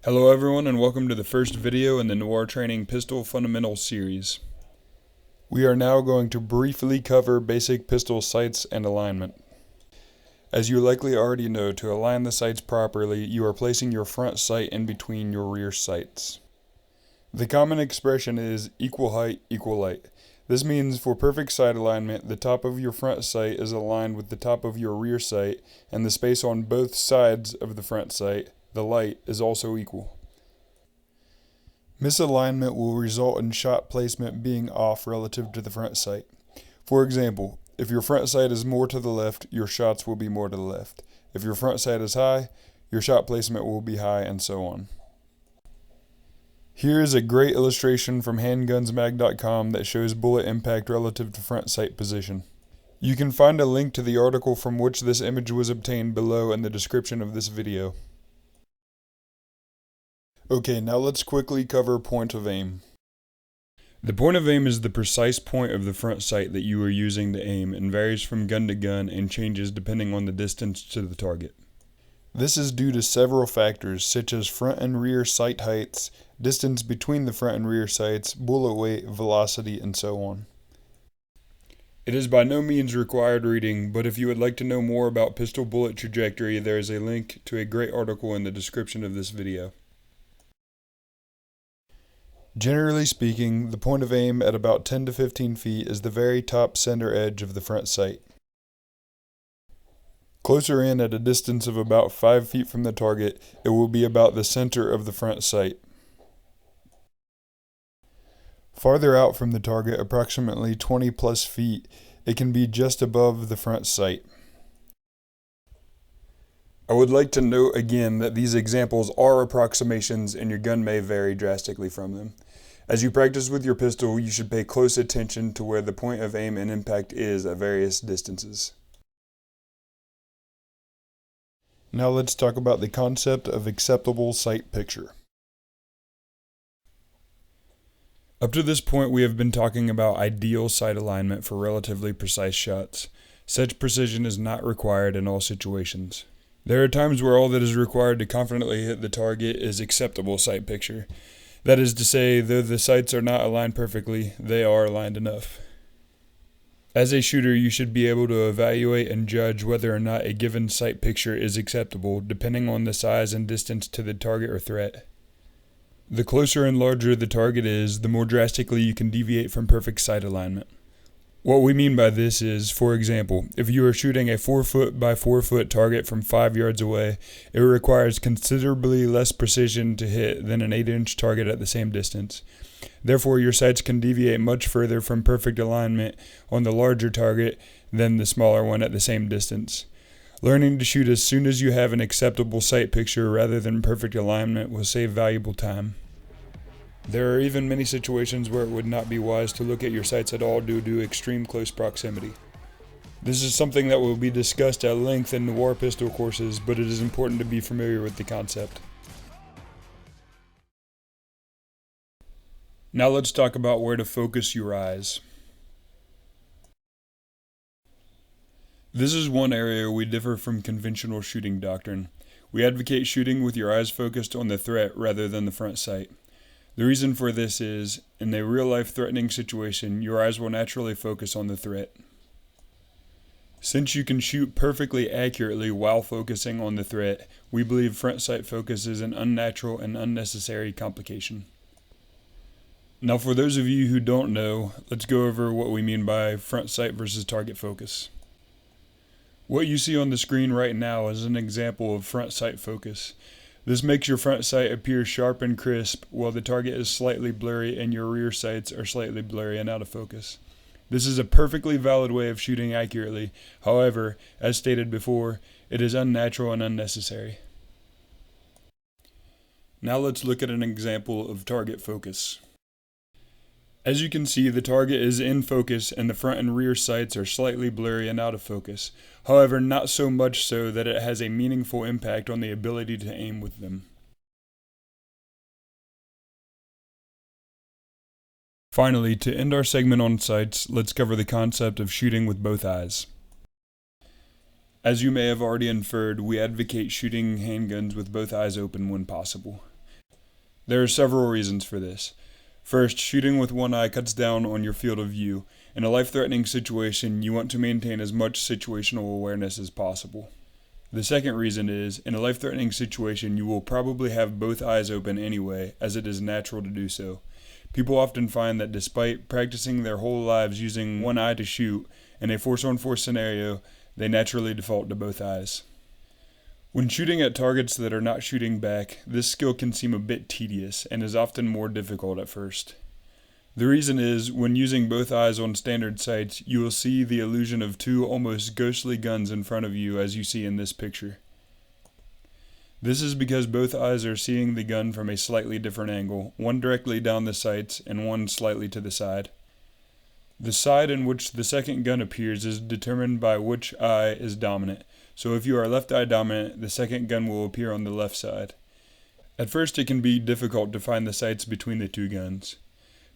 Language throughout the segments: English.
Hello everyone and welcome to the first video in the Noir Training Pistol Fundamentals series. We are now going to briefly cover basic pistol sights and alignment. As you likely already know, to align the sights properly, you are placing your front sight in between your rear sights. The common expression is equal height, equal light. This means for perfect sight alignment, the top of your front sight is aligned with the top of your rear sight, and the space on both sides of the front sight, the light, is also equal. Misalignment will result in shot placement being off relative to the front sight. For example, if your front sight is more to the left, your shots will be more to the left. If your front sight is high, your shot placement will be high, and so on. Here is a great illustration from handgunsmag.com that shows bullet impact relative to front sight position. You can find a link to the article from which this image was obtained below in the description of this video. Okay, now let's quickly cover point of aim. The point of aim is the precise point of the front sight that you are using to aim and varies from gun to gun and changes depending on the distance to the target. This is due to several factors such as front and rear sight heights, distance between the front and rear sights, bullet weight, velocity, and so on. It is by no means required reading, but if you would like to know more about pistol bullet trajectory, there is a link to a great article in the description of this video. Generally speaking, the point of aim at about 10 to 15 feet is the very top center edge of the front sight. Closer in at a distance of about 5 feet from the target, it will be about the center of the front sight. Farther out from the target, approximately 20 plus feet, it can be just above the front sight. I would like to note again that these examples are approximations and your gun may vary drastically from them. As you practice with your pistol, you should pay close attention to where the point of aim and impact is at various distances. Now let's talk about the concept of acceptable sight picture. Up to this point, we have been talking about ideal sight alignment for relatively precise shots. Such precision is not required in all situations. There are times where all that is required to confidently hit the target is acceptable sight picture. That is to say, though the sights are not aligned perfectly, they are aligned enough. As a shooter, you should be able to evaluate and judge whether or not a given sight picture is acceptable, depending on the size and distance to the target or threat. The closer and larger the target is, the more drastically you can deviate from perfect sight alignment. What we mean by this is, for example, if you are shooting a 4 foot by 4 foot target from 5 yards away, it requires considerably less precision to hit than an 8-inch target at the same distance. Therefore, your sights can deviate much further from perfect alignment on the larger target than the smaller one at the same distance. Learning to shoot as soon as you have an acceptable sight picture rather than perfect alignment will save valuable time. There are even many situations where it would not be wise to look at your sights at all due to extreme close proximity. This is something that will be discussed at length in Noir pistol courses, but it is important to be familiar with the concept. Now let's talk about where to focus your eyes. This is one area we differ from conventional shooting doctrine. We advocate shooting with your eyes focused on the threat rather than the front sight. The reason for this is, in a real-life threatening situation, your eyes will naturally focus on the threat. Since you can shoot perfectly accurately while focusing on the threat, we believe front sight focus is an unnatural and unnecessary complication. Now for those of you who don't know, let's go over what we mean by front sight versus target focus. What you see on the screen right now is an example of front sight focus. This makes your front sight appear sharp and crisp, while the target is slightly blurry and your rear sights are slightly blurry and out of focus. This is a perfectly valid way of shooting accurately. However, as stated before, it is unnatural and unnecessary. Now let's look at an example of target focus. As you can see, the target is in focus and the front and rear sights are slightly blurry and out of focus. However, not so much so that it has a meaningful impact on the ability to aim with them. Finally, to end our segment on sights, let's cover the concept of shooting with both eyes. As you may have already inferred, we advocate shooting handguns with both eyes open when possible. There are several reasons for this. First, shooting with one eye cuts down on your field of view. In a life-threatening situation, you want to maintain as much situational awareness as possible. The second reason is, in a life-threatening situation, you will probably have both eyes open anyway, as it is natural to do so. People often find that despite practicing their whole lives using one eye to shoot, in a force-on-force scenario, they naturally default to both eyes. When shooting at targets that are not shooting back, this skill can seem a bit tedious and is often more difficult at first. The reason is, when using both eyes on standard sights, you will see the illusion of two almost ghostly guns in front of you as you see in this picture. This is because both eyes are seeing the gun from a slightly different angle, one directly down the sights and one slightly to the side. The side in which the second gun appears is determined by which eye is dominant, so if you are left eye dominant, the second gun will appear on the left side. At first it can be difficult to find the sights between the two guns.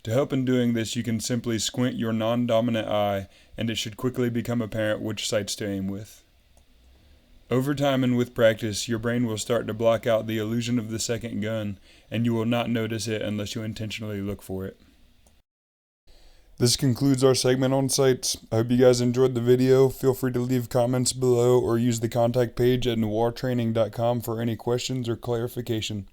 To help in doing this, you can simply squint your non-dominant eye, and it should quickly become apparent which sights to aim with. Over time and with practice, your brain will start to block out the illusion of the second gun, and you will not notice it unless you intentionally look for it. This concludes our segment on sights. I hope you guys enjoyed the video. Feel free to leave comments below or use the contact page at noirtraining.com for any questions or clarification.